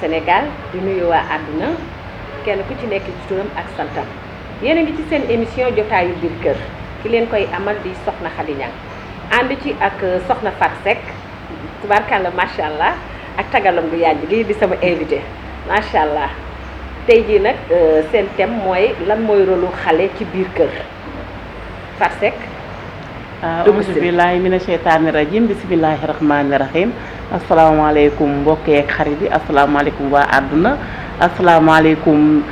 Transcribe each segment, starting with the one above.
Sénégal di nuyu waa àdduna kenn ku ci nekk ci turam ak santam yéen a ngi ci seen émission jotaayu biir kër ki leen koy amal di soxna Khady Niang ànd ci ak soxna Fat Seck tubaarkàlla macha allah ak tagalam gu yàgg gi di sama invité macha allah tey jii nag seen thème mooy lan mooy rôlu xale ci biir kër Fat Seck. auzu billaahi mina sheytaani rajim bismillaahi rahmaani rahim asalaamaaleykum mbokk yeeg xarit yi asalaamaaleykum waa àdduna asalaamaaleykum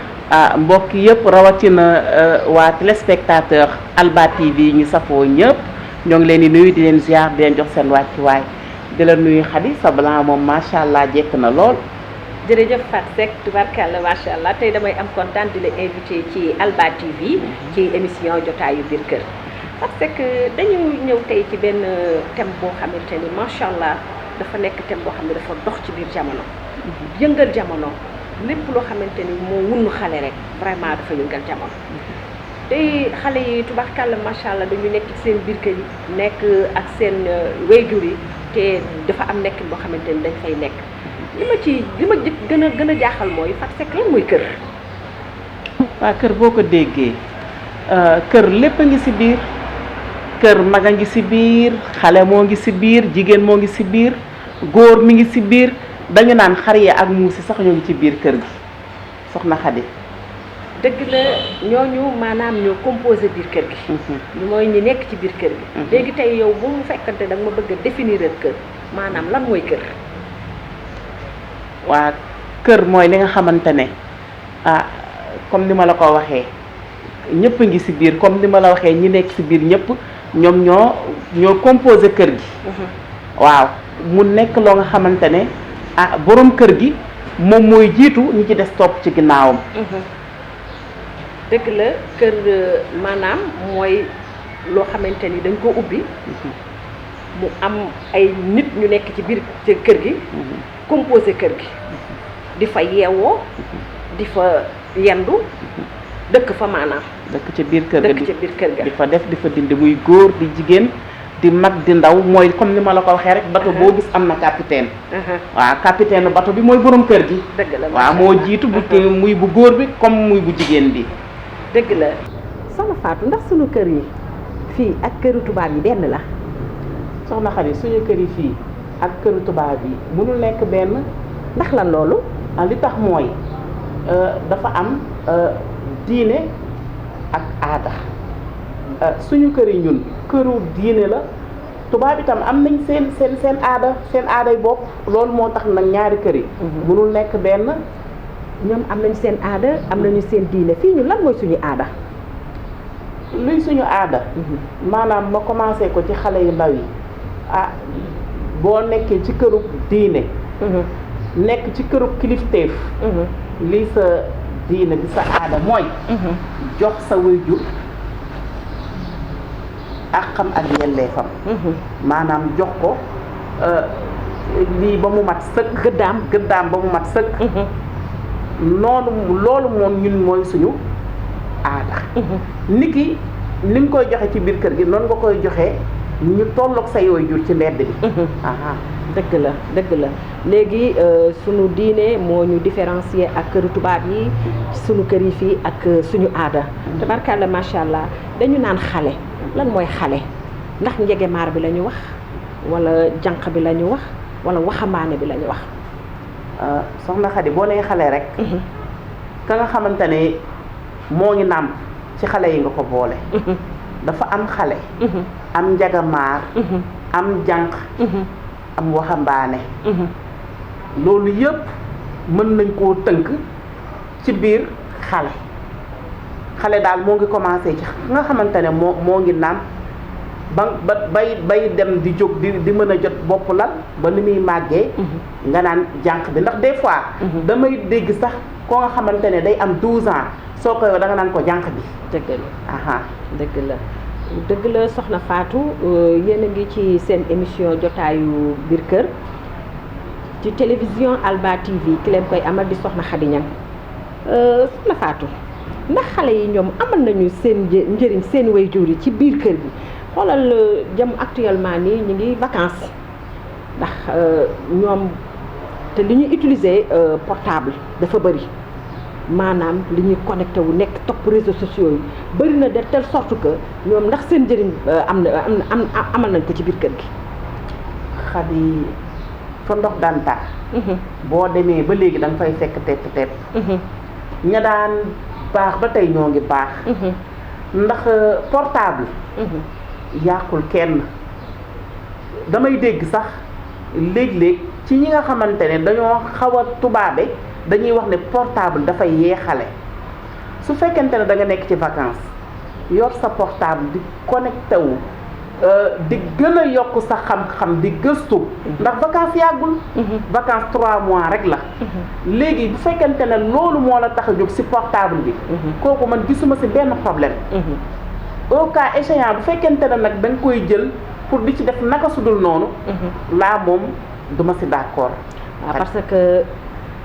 mbokk yëpp rawatina waa téléspectateur Alba TV ñu safoo ñëpp ñoo ngi leen di nuyu di leen ziar di leen jox seen wàccuwaay di la nuyu Khady sa blanc moom macha allah jekk na lool. jërëjëf Fat Seck tubarkalla macha allah tey damay am kontaan di la invité ci Alba TV ci émission jotaayu biir kër Fat Seck dañu ñëw tey ci benn thème boo xamante ni macha allah dafa nekk thème boo xam ne dafa dox ci biir jamono yëngal jamono lépp loo xamante ni moo wunnu xale rek vraiment dafa yëngal jamono tey xale yi tubarkalla macha allah dañu nekk ci seen biir kër yi nekk ak seen wéyjur yi te dafa am nekk boo xamante ni dañ fay nekk li ma gën a jaaxal mooy Fat Seck lan mooy kër. waa kër boo ko déggee kër lépp a ngi ci biir kër mag a ngi ci biir xale moo ngi ci biir jigéen moo ngi ci biir góor mi ngi ci biir dañu naan xar yi ak muusi sax ñoo ngi ci biir kër gi soxna Khady. dëgg la ñooñu maanaam ñoo composé biir kër gi. mooy ñi nekk ci biir kër gi. léegi tey yow bu mu fekkante da nga ma bëgg a définir kër maanaam lan mooy kër. waa kër mooy li nga xamante ne comme ni ma la ko waxee ñëpp a ngi ci biir comme ni ma la waxee ñi nekk ci biir ñëpp ñoom ñoo composé kër gi. waaw mu nekk loo nga xamante ne borom kër gi moom mooy jiitu ñi ci des topp ci ginnaawam. dëgg la kër maanaam mooy loo xamante ni dañ ko ubbi. mu am ay nit ñu nekk ci biir kër gi. composé kër gi di fa yeewoo di fa yendu dëkk fa maanaam. dëkk ca biir kër ga dëkk ca biir kër ga di fa def di fa dindi muy góor di jigéen di mag di ndaw mooy comme ni ma la ko waxee rek bato boo gis am na capitaine. waaw capitaine bato bi mooy borom kër gi. dëgg la waaw moo jiitu bu muy bu góor bi comme muy bu jigéen bi. dëgg la soxna Fatou ndax suñu kër yi fii ak këru tubaab yi benn la. soxna Khady suñu kër yi fii ak këru tubaab yi mënul nekk benn. ndax lan loolu. li tax mooy dafa am diine ak aada suñu kër yi ñun këru diine la tubaab itam am nañ seen aada seen aaday bopp loolu moo tax nag ñaari kër yi. mënul nekk benn. ñoom am nañu seen aada am nañu seen diine fii ñu lan mooy suñu aada. luy suñu aada. maanaam ma commencé ko ci xale yu ndaw yi boo nekkee ci këru diine. nekk ci këru kilifteef. lii sa diine bi sa aada mooy. jox sa waajur àqam ak yelleefam. maanaam jox ko lii ba mu mat sëkk. gëddaam ba mu mat sëkk. loolu moom ñun mooy suñu aada. nit ki ni nga koy joxe ci biir kër gi noonu nga koy joxe ñu tolloog say waajur ci mbedd bi. dëgg la léegi sunu diine moo ñu différencier ak këru tubaab yi sunu kër yi fii ak suñu aada. tabarkalla macha allah dañu naan xale lan mooy xale ndax njegemaar bi la ñu wax wala jànq bi la ñu wax wala waxambaane bi la ñu wax. soxna Khady boo nee xale rek. ka nga xamante ne moo ngi nàmp ci xale yi nga ko boole. dafa am xale. am njagamaar. am jànq. am waxambaane. loolu yëpp mën nañ koo tënk ci biir xale daal moo ngi commencé ci nga xamante ne moo ngi nàmp bay dem di jóg di mën a jot bopp lal ba ni muy màggee. nga naan jànq bi ndax des fois. damay dégg sax koo nga xamante ne day am 12 ans soo ko yow da nga naan ko jànq bi. dëgg la soxna Fatou yéen a ngi ci seen émission jotaayu biir kër ci télévision Alba TV ki leen koy amal di soxna Khady Niang soxna Fatou ndax xale yi ñoom amal nañu seen njëriñ seen waajur yi ci biir kër gi xoolal jëm actuellement nii ñu ngi vacances ndax ñoom te li ñuy utiliser portable dafa bëri maanaam li ñuy connecté wu nekk topp réseaux sociaux yi bëri na de telle sorte que ñoom ndax seen njëriñ amal nañ ko ci biir kër gi. Xadi fa ndox daan taa. boo demee ba léegi da nga fay fekk tepp ña daan baax ba tey ñoo ngi baax. ndax portable. yàqul kenn damay dégg sax léeg-léeg ci ñi nga xamante ne dañoo xaw a tubaabe dañuy wax ne portable dafay yeexale su fekkente ne da nga nekk ci vacances yor sa portable di connecté wu di gën a yokk sa xam-xam di gëstu ndax vacances yàggul. vacances 3 mois rek la. léegi bu fekkente ne loolu moo la tax a jóg si portable bi. kooku man gisuma si benn problème. au cas échéant bu fekkente ne nag da nga koy jël pour di ci def naka sudul noonu. laa moom duma si d'accord. parce que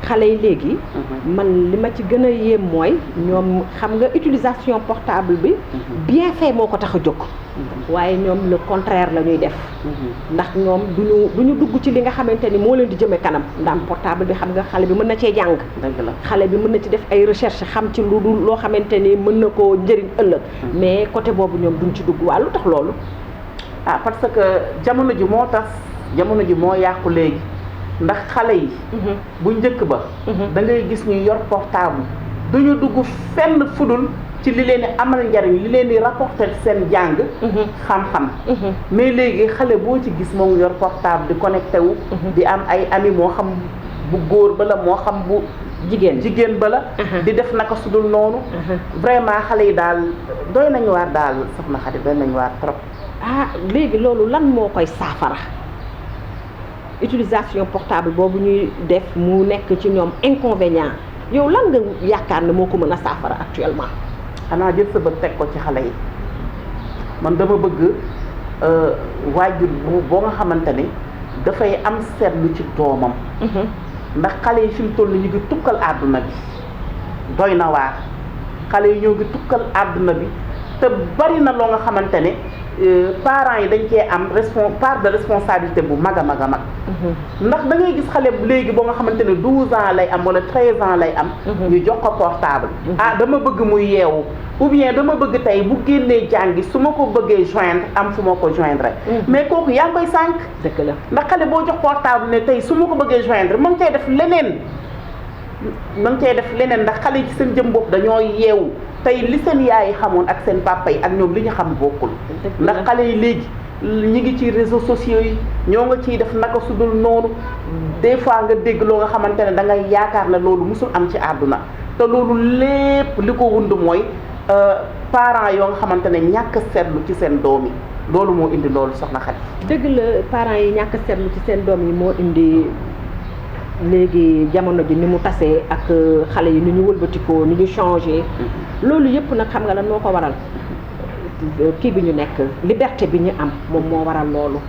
xale yi léegi. man li ma ci gën a yéem mooy ñoom xam nga utilisation portable bi. bien fait moo ko tax a jóg. waaye ñoom le contraire la ñuy def. ndax ñoom duñu dugg ci li nga xamante ni moo leen di jëmee kanam ndax portable bi xam nga xale bi mën na cee jàng. dëgg la xale bi mën na ci def ay recherche xam ci lu dul loo xamante ni mën na koo njëriñ ëllëg. mais côté boobu ñoom duñ ci dugg waa lu tax loolu. parce que jamono ji moo tas jamono ji moo yàqu léegi ndax xale yi. bu njëkk ba. da ngay gis ñu yor portable duñu dugg fenn fudul ci li leen di amal njariñ li leen di rapporter seen jàng. xam-xam. mais léegi xale boo ci gis moo ngi yor portable di connecté wu. di am ay ami moo xam bu góor ba la moo xam bu. jigéen ba la. di def naka sudul noonu. vraiment xale yi daal doy nañu waar daal soxna Xadi doy nañu waar trop. léegi loolu lan moo koy saafara utilisation portable boobu ñuy def mu nekk ci ñoom inconvénient yow lan nga yaakaar ne moo ko mën a saafara actuellement. xanaa jël sa bët teg ko ci xale yi man dama bëgg waajur boo nga xamante ni dafay am seetlu ci doomam. ndax xale yi fi mu toll ñu ngi tukkal àdduna bi doy na waar xale yi ñoo ngi tukkal àdduna bi te bari na loo nga xamante ne parents yi dañ cee am part de responsabilité bu mag a mag a mag. ndax da ngay gis xale léegi boo nga xamante ne 12 ans lay am wala 13 ans lay am. ñu jox ko portable. dama bëgg muy yeewu ou bien dama bëgg tey bu génnee jàngi su ma ko bëggee joindre am fu ma ko joindre. mais kooku yaa ngi koy sànq. dëgg la ndax xale boo jox portable ne tey su ma ko bëggee joindre ma ngi cay def leneen. ndax xale yi ci seen jëm bopp dañoo yeewu tey li seen yaay yi xamoon ak seen papa yi ak ñoom li ñu xam bokkul. ndax xale yi léegi ñi ngi ci réseaux sociaux yi ñoo nga ciy def naka su dul noonu des fois nga dégg loo nga xamante ne da ngay yaakaar ne loolu musul am ci àdduna te loolu lépp li ko wund mooy parents yoo nga xamante ne ñàkk seetlu ci seen doom yi loolu moo indi loolu soxna Xadi. dëgg la parents yi ñàkk seetlu ci seen doom yi moo indi léegi jamono ji ni mu tasee ak xale yi ni ñu wëlbatikoo ni ñu changé. loolu yëpp nag xam nga lan moo ko waral. kii bi ñu nekk liberté bi ñu am moom moo waral loolu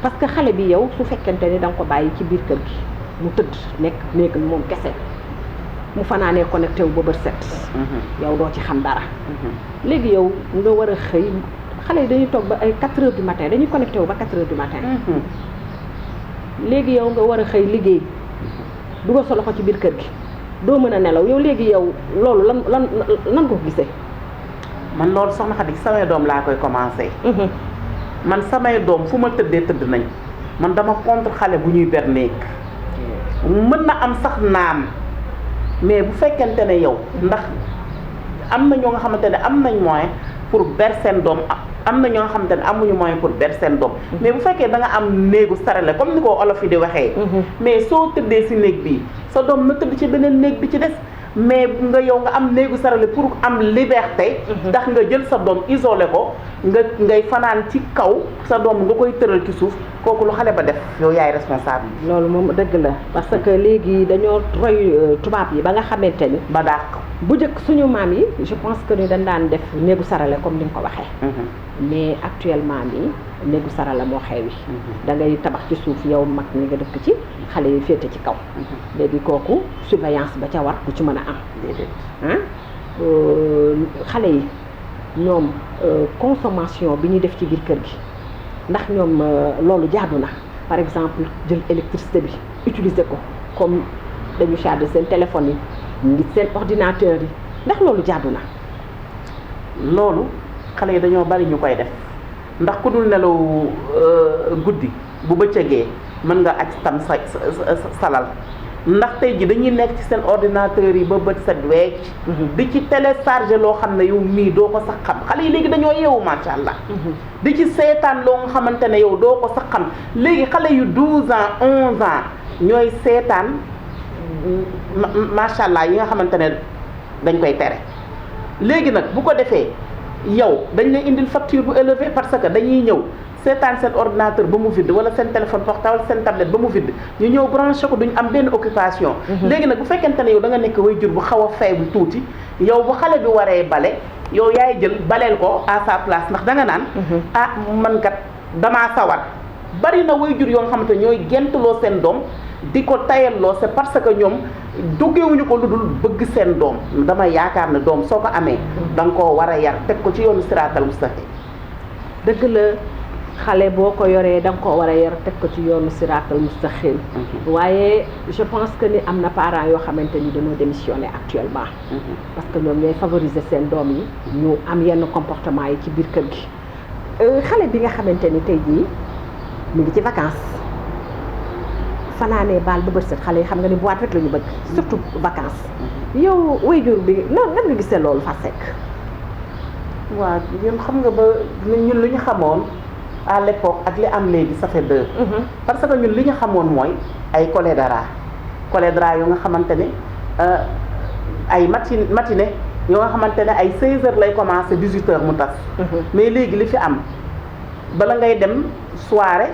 parce que xale bi yow su fekkente ni da nga ko bàyyi ci biir kër gi mu tëdd nekk néegam moom kese mu fanaanee connecté wu ba bët set. yow doo ci xam dara. léegi yow nga war a xëy xale yi dañuy toog ba ay 4 heures du matin dañuy connecté wu ba 4 heures du matin. léegi yow nga war a xëy liggéey dugal sa loxo ci biir kër gi doo mën a nelaw yow léegi yow loolu lan ko gisee. man loolu soxna Xadi samay doom laa koy commencé. man samay doom fu ma tëddee tëdd nañ man dama contre xale bu ñuy ber néeg mën na am sax naam mais bu fekkente ne yow ndax am na ñoo nga xamante ne am nañ moyen pour ber seen doom am na ñoo nga xamante ne amuñu moyen pour ber seen doom mais bu fekkee da nga am néegu sarale comme ni ko olof yi di waxee. mais soo tëddee si néeg bi sa doom na tëdd ci beneen néeg bi ci des. mais nga yow nga am néegu sarale pour am liberté. ndax nga jël sa doom isolé ko ngay fanaan ci kaw sa doom nga koy tëral ci suuf kooku lu xale ba def yow yaay responsable. loolu moom dëgg la parce que léegi dañoo roy tubaab yi ba nga xamante ni. ba dàq bu njëkk suñu maam yi je pense que ni dañ daan def néegu sarale comme ni nga ko waxee. mais actuellement nii néegu sarale moo xewi. da ngay tabax ci suuf yow mag ñi nga dëkk ci xale yi féete ci kaw. léegi kooku surveillance ba ca war ku ci mën a am. xale yi ñoom consommation bi ñuy def ci biir kër gi ndax ñoom loolu jaadu na par exemple jël électricité bi utiliser ko comme dañu chargé seen téléphone yi ngi seen ordinateur yi ndax loolu jaadu na. loolu xale yi dañoo bari ñu koy def ndax ku dul nelaw guddi bu bëccëgee mën nga aj tam sa salal ndax tey ji dañuy nekk ci seen ordinateur yi ba bët set wecc di ci télécharger loo xam ne yow mii doo ko sax xam xale yi léegi dañoo yeewu macha allah. di ci seetaan loo nga xamante ne yow doo ko sax xam léegi xale yu 12 ans 11 ans ñooy seetaan macha allah yi nga xamante ne dañ koy tere. léegi nag bu ko defee yow dañ lay indil facture bu élevé parce que dañuy ñëw seetaan seen ordinateur ba mu vide wala seen téléphone portable seen tablette ba mu vide ñu ñëw branché ko duñ am benn occupation. léegi nag bu fekkente ne yow da nga nekk waajur bu xaw a faible tuuti yow bu xale bi waree bale yow yaay jël baleel ko à sa place ndax da nga naan. ah man kat damaa sawar bari na waajur yoo nga xamante ne ñooy gentuloo seen doom di ko tayalloo c'est parce que ñoom duggewuñu ko lu dul bëgg seen doom dama yaakaar ne doom soo ko amee da nga koo war a yar teg ko ci yoonu siraatal mustaqim. dëgg la xale boo ko yoree da nga koo war a yar teg ko ci yoonu siraatal mustaqim. waaye je pense que ni am na parents yoo xamante ni dañoo démissionné actuellement. parce que ñoom ñooy favoriser seen doom yi ñu am yenn comportement yi ci biir kër gi. xale bi nga xamante ni tey jii mu ngi ci vacances. fanaanee baal ba bët set xale yi xam nga ni boîte rek la ñu bëgg surtout vacances. yow waajur bi nan nga gisee loolu fa sekk. waaw ñun xam nga ba ñun li ñu xamoon à l'époque ak li am léegi ça fait deux. parce que ñun li ñu xamoon mooy ay cholédra yoo nga xamante ne ay matinée yoo nga xamante ne ay 16h lay commencé 18h mu tas. mais léegi li fi am bala ngay dem soirée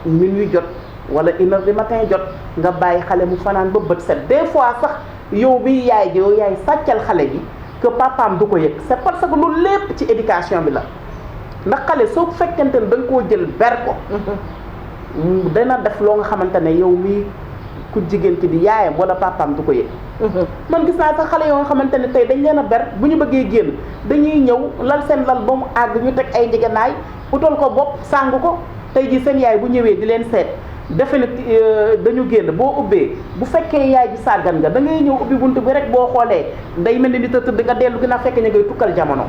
minuit jot. wala 1h du matin jot nga bàyyi xale mu fanaan ba bët set des fois sax yow bi yaay ji yow yaay sàccal xale bi que papaam du ko yëg c'est parce que lu lépp ci éducation bi la ndax xale soo fekkente ne da nga koo jël ber ko dana def loo nga xamante ne yow mii ku jigéen ki di yaayam wala papaam du ko yëg. man gis naa sax xale yoo nga xamante ne tey dañ leen a ber bu ñu bëggee génn dañuy ñëw lal seen lal ba mu àgg ñu teg ay njëgënaay utal ko bopp sàng ko tey ji seen yaay bu ñëwee di leen seet defe ne dañu génn boo ubbee bu fekkee yaay ji sàggan nga da ngay ñëw ubbi bunt bi rek boo xoolee day mel ni nit a tëdd nga dellu gi na fekk ñu ngay tukkal jamono.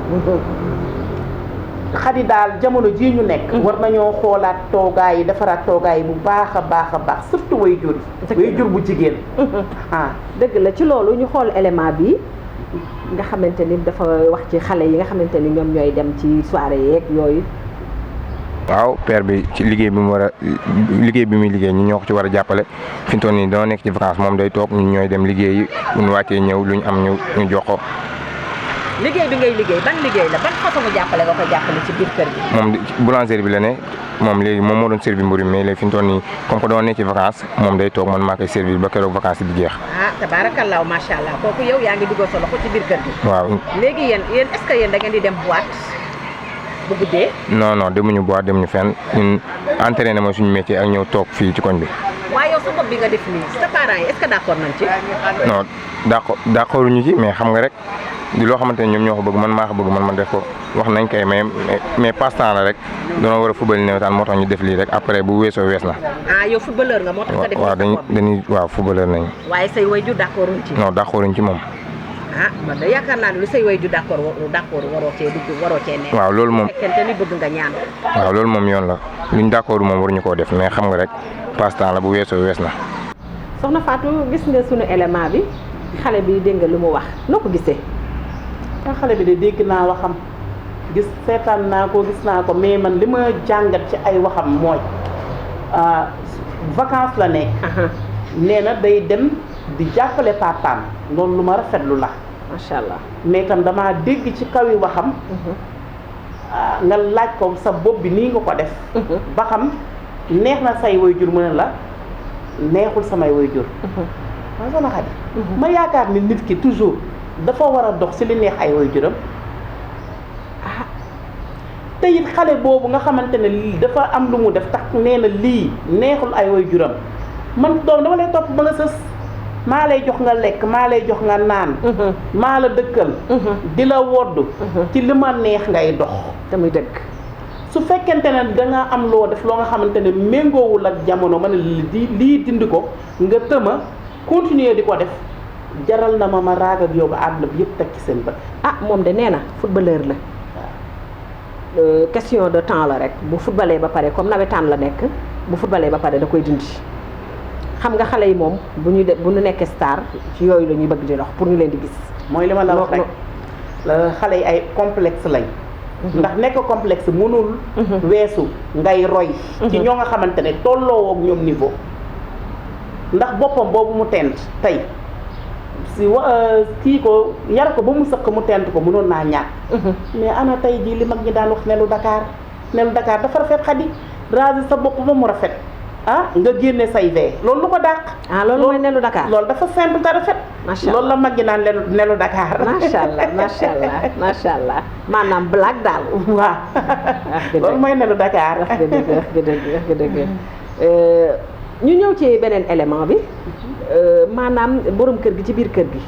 xadi daal jamono jii ñu nekk. war nañoo xoolaat toogaay yi defaraat toogaay yi bu baax a baax surtout way jur bu jigéen. dëgg la ci loolu ñu xool élément bi nga xamante ni dafa wax ci xale yi nga xamante ni ñoom ñooy dem ci soirée yeeg yooyu. waaw père bi ci liggéey bi mu war a liggéey bi muy liggéey ñu ñoo ko ci war a jàppale fi mu toll nii doo nekk ci vacances moom day toog ñun ñooy dem liggéeyi bu ñu wàccee ñëw lu ñu am ñu jox ko. liggéey bi ngay liggéey ban liggéey la ban façon jàppale nga ko jàppale ci biir kër gi. moom boulangerie bi la ne moom léegi moom moo doon servir mburu mais léegi fi mu toll nii comme que doo nekk ci vacances moom day toog man maa koy servir ba keroog vacances yi di jeex. tabaarakallaa macha allah kooku yow yaa ngi dugal sa loxo ci biir kër gi. waaw léegi yéen est-ce que yéen da ngeen di dem boîte bu guddee. non demuñu boîte demuñu fenn ñun entraîné mooy suñu métier ak ñëw toog fii ci koñ bi. waaye yow sa bopp bi nga def nii sa parents yi est-ce que d'accord nañ ci. non d'accord ñu ci mais xam nga rek di loo xamante ne ñoom ñoo ko bëgg man maa ko bëgg man def ko wax nañ koy mais passe-temps la rek doona war a football nawetaan moo tax ñu def lii rek après bu weesoo wees na. yow footballeur nga moo tax nga def. waaw footballeur nañ. waaye say waajur d'accorduñ ci. non d'accorduñ ci moom. man de yaakaar naa ne lu say waajur d'accord waroo cee ne. waaw loolu moom fekkente ni bëgg nga ñaan. waaw loolu moom yoon la luñ d'accord moom waruñu koo def mais xam nga rek passe-temps la bu weesoo wees na. soxna Fatou gis nga sunu élément bi xale bi dégg nga lu mu wax noo ko gisee. xale bi de dégg naa waxam seetaan naa ko gis naa ko mais man li ma jàngat ci ay waxam mooy vacances la nekk. nee na day dem di jàppale papaam loolu lu ma rafetlu la. macha allah mais itam damaa dégg ci kaw yi waxam. nga laaj ko sa bopp bi nii nga ko def. ba xam neex na say waajur mu ne la neexul samay waajur. maa soxna Xadi ma yaakaar ni nit ki toujours dafa war a dox ci li neex ay waajuram. te it xale boobu nga xamante ne lii dafa am lu mu def tax nee na lii neexul ay waajuram man doom dama lay topp ba nga sës maa lay jox nga lekk maa lay jox nga naan. maa la dëkkal. di la wodd ci li ma neex ngay dox. te muy dëgg su fekkente ne da nga am loo def loo nga xamante ne méngoowul ak jamono ma ne lii dindi ko nga tëma continuer di ko def jaral na ma raag ak yow ba àdduna bi yëpp teg ci seen bët. moom de nee na footballeur la. question de temps la rek bu footballee ba pare comme nawetaan la nekk bu footballee ba pare da koy dindi xam nga xale yi moom bu ñu nekkee star ci yooyu la ñuy bëgg di dox pour ñu leen di gis. mooy li ma la wax rek xale yi ay complexe lañ. ndax nekk complexe mënul. weesu ngay roy. ci ñoo nga xamante ne tolloo ak ñoom niveau. ndax boppam boobu mu tent tey kii ko yar ko ba mu sëq mu tent ko mënoon naa ñàkk. mais ana tey jii li mag ñi daan wax nelu Dakar dafa rafet xadi raser sa bopp ba mu rafet nga génne say vee loolu lu ko dàq. loolu mooy nelu Dakar. loolu dafa simple te rafet. macha allah loolu la mag ñi naan nelu Dakar. macha allah maanaam blague daal. waaw loolu mooy nelu Dakar. wax dëgg ñu ñëw ci beneen élément bi maanaam borom kër gi ci biir kër gi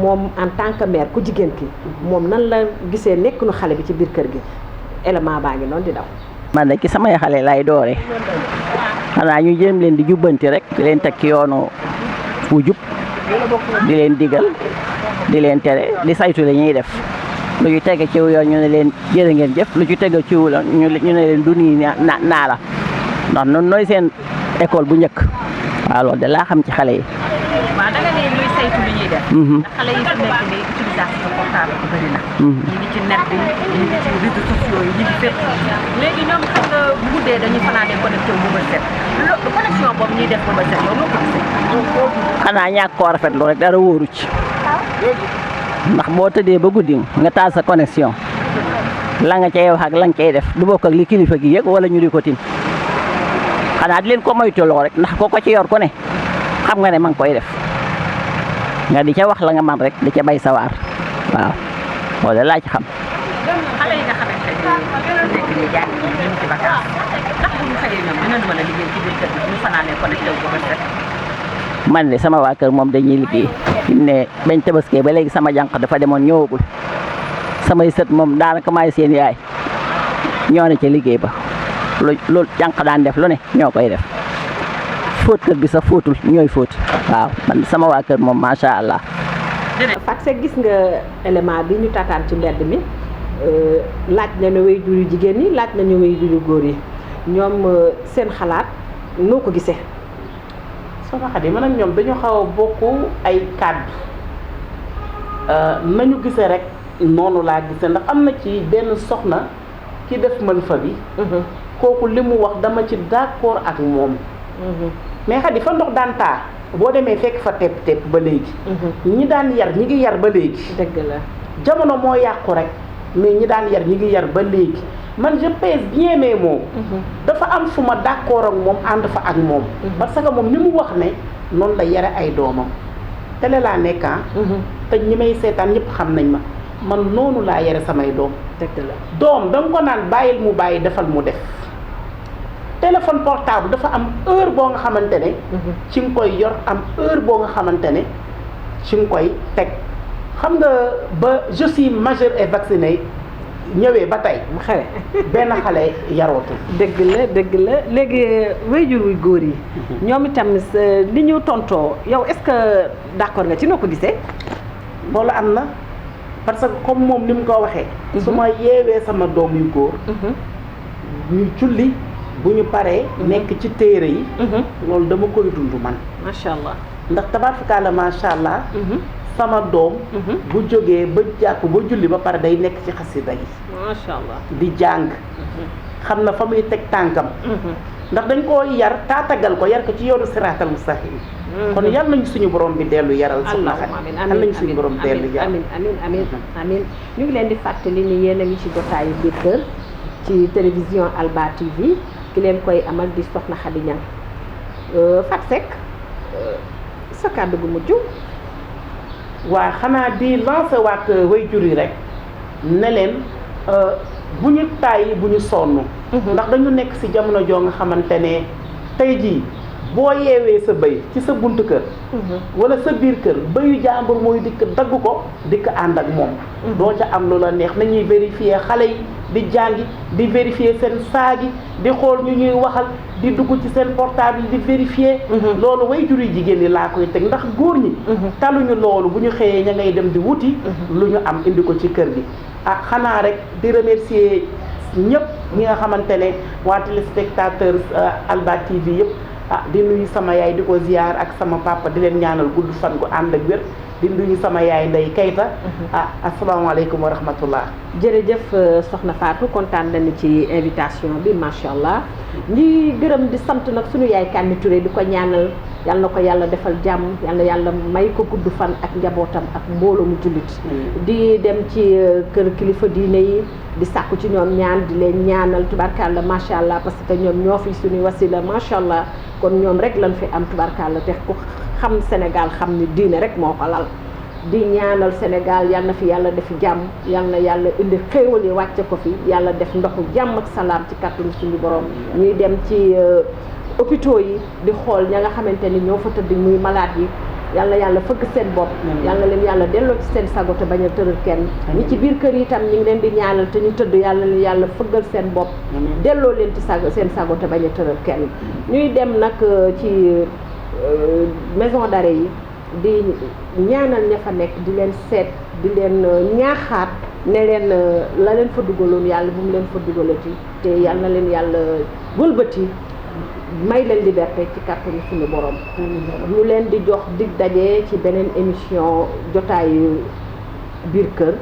moom en tant que mère ku jigéen ki moom nan la gisee nekk nu xale bi ci biir kër gi élément baa ngi noonu di daw. man de ci samay xale lay doore xanaa ñu jéem leen di jubbanti rek di leen teg ci yoonu wu jub di leen digal di leen tere di saytu la ñuy def lu ci tege ciw yoon ñu ne leen jërë ngeen jëf lu ci tege ciw la ñu ne leen du nii naa la ndax noonu nooy seen école bu njëkk waaw loolu de laa xam ci xale yi. waaw da nga ne ñuy saytu li ñuy def. ndax xale yi fi nekk nii utilisation portable bi bëri na. ñu ngi ci net bi ñu ngi ci réseaux sociaux yi ñu ngi fépp. léegi ñoom xam nga bu guddee dañuy fanaanee connecté wu ba set connexion boobu ñuy def ba set yow noo ko gisee. xanaa ñàkk koo rafetlu rek dara wóoru ci ndax boo tëddee ba guddi nga taal sa connexion la nga cay wax ak la nga cay def du bokk ak li kilifa gi yëg wala ñu di ko tin xanaa di leen ko moytuloo rek ndax ko ci yor ko ne xam nga ne ma ngi koy def nga di ca wax la nga man rek di ca bay sawaar waaw loolu laa ci xam. xale yi nga xamante ne nekk nii jàng ñu ci vacances ndax bu ñu xëyee ñoom dinañ mën a liggéey ci biir kër gi ñu fanaanee connecté wu ba set. man de sama waa kër moom dañuy liggéey fi mu ne bañ tabaskee ba léegi sama jànq dafa demoon ñëwagul samay sët moom daanaka maay seen yaay ñoo ne ca liggéey ba. loolu jànq daan def lu ne ñoo koy def fóot kër gi sax fóotul ñooy fóot waaw man sama waa kër moom macha allah. Fatou Seck gis nga élément bi ñu taataan ci mbedd mi laaj nañu waajur yu jigéen ñi laaj nañu waajur yu góor yi ñoom seen xalaat noo ko gisee. soxna Xadi man ak ñoom dañu xaw a bokk ay kàddu nañu gisee rek noonu laa gisee ndax am na ci benn soxna ki def mën fa bi. kooku li mu wax dama ci d'accord ak moom. mais Xadi fa ndox daan taa boo demee fekk fa tepp ba léegi. ñi daan yar ñi ngi yar ba léegi. dëgg la jamono moo yàqu rek mais ñi daan yar ñi ngi yar ba léegi man je pèse bien mes mots. dafa am fu ma d'accord ak moom ànd fa ak moom. parce que moom ni mu wax ne noonu la yare ay doomam. télé laa nekk te ñi may seetaan ñëpp xam nañ ma man noonu laa yare samay doom. dëgg la doom da nga ko naan bàyyil mu bàyyi defal mu def. téléphone portable dafa am heure boo nga xamante ne ci nga koy yor am heure boo nga xamante ne ci nga koy teg xam nga ba je suis majeur et vacciné ñëwee ba tey mu xewe benn xale yarootul. dëgg la léegi waajur wu góor yi ñoom itam li ñu tontoo yow est-ce que d'accord nga ci noo ko gisee. loolu am na parce que comme moom ni mu ko waxee su ma yeewee sama doom yu góor ñu julli bu ñu paree nekk ci téere yi loolu dama koy dund man macha allah ndax tabaarkalla macha allah sama doom bu jógee ba jàpp ba julli ba pare day nekk ci xasida yi macha allah di jàng xam na fa muy teg tànkam ndax dañ koo yar taatagal ko yar ko ci yoonu siraatal mustaqim kon yal nañu suñu borom bi dellu yaral soxna Xadi yal nañu suñu borom dellu yaral amiin ñu ngi leen di fàttali ni yéen a ngi ci jotaayu biir kër ci télévision Alba TV ki leen koy amal di soxna Xadi Ñang Fatou Seck sa kàddu gu mujj. waa xanaa di lancé waat waajur yi rek ne leen bu ñu tàyyi bu ñu sonn ndax dañu nekk ci jamono joo nga xamante ne tey jii boo yeewee sa bëy ci sa buntu kër wala sa biir kër bëyu jàmbur mooy dikk dagg ko dikk ànd ak moom doo ca am lu la neex nañuy vérifier xale yi di jàngi di vérifier seen saagi di xool ñu ñuy waxal di dugg ci seen portable di vérifier loolu way juri jigéen ñi laa koy teg ndax góor ñi taluñu loolu bu ñu xëyee ña ngay dem di wuti lu ñu am indi ko ci kër gi ah xanaa rek di remercier ñëpp ñi nga xamante ne waa téléspectateur Alba TV yëpp di nuyu sama yaay di ko ziar ak sama papa di leen ñaanal gudd fan gu ànd ak wér di nuyu sama yaay Ndey Kayta asalaamaaleykum wa rahmatullah jërëjëf soxna Fatou kontaan nañu ci invitation bi macha allah ñi gërëm di sant nag suñu yaay Kani Touré di ko ñaanal yal na ko yàlla defal jàmm yal na yàlla may ko gudd fan ak njabootam ak mbooloo mu jullit di dem ci kër kilifa diine yi di sàkku ci ñoom ñaan di leen ñaanal tubarkalla macha allah parce que ñoom ñoo fi suñu wasila macha allah kon ñoom rek lañ fi am tubarkalla te ku xam Sénégal xam ni diine rek moo ko lal di ñaanal Sénégal yal na fi yàlla def jàmm yal na yàlla indi xéewal yi wàcce ko fi yàlla def ndoxu jàmm ak salaam ci kàttanu suñu borom ñuy dem ci hôpitaux yi di xool ña nga xamante ni ñoo fa tëdd muy malade yi yal na yàlla fëgg seen bopp yal na leen yàlla delloo ci seen sago te bañ a tëral kenn ñi ci biir kër yi itam ñu ngi leen di ñaanal te ñu tëdd yal na leen yàlla fëggal seen bopp delloo leen ci seen sago te bañ a tëral kenn ñuy dem nag ci maison d'arrêt yi di ñaanal ña fa nekk di leen seet di leen ñaaxaat ne leen la leen fa dugaloon yàlla bu mu leen fa dugalati te yal na leen yàlla wëlbati may leen liberté ci kàttanu suñu borom ñu leen di jox dig daje ci beneen émission jotaayu biir kër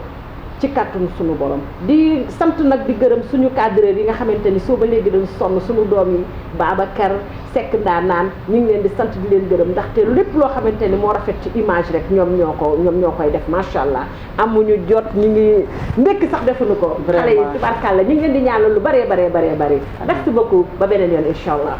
ci kàttanu suñu borom di sant nag di gërëm suñu cadreur yi nga xamante ni soo ba léegi dañu sonn suñu doom yi Babacar Seck Ndanaan ñu ngi leen di sant di leen gërëm ndaxte lépp loo xamante ni moo rafet ci image rek ñoom ñoo koy def macha allah amuñu jot ñu ngi ndekki sax defuñu ko xale yi tubarkàlla ñu ngi leen di ñaanal lu bëree merci beaucoup ba beneen yoon incha allah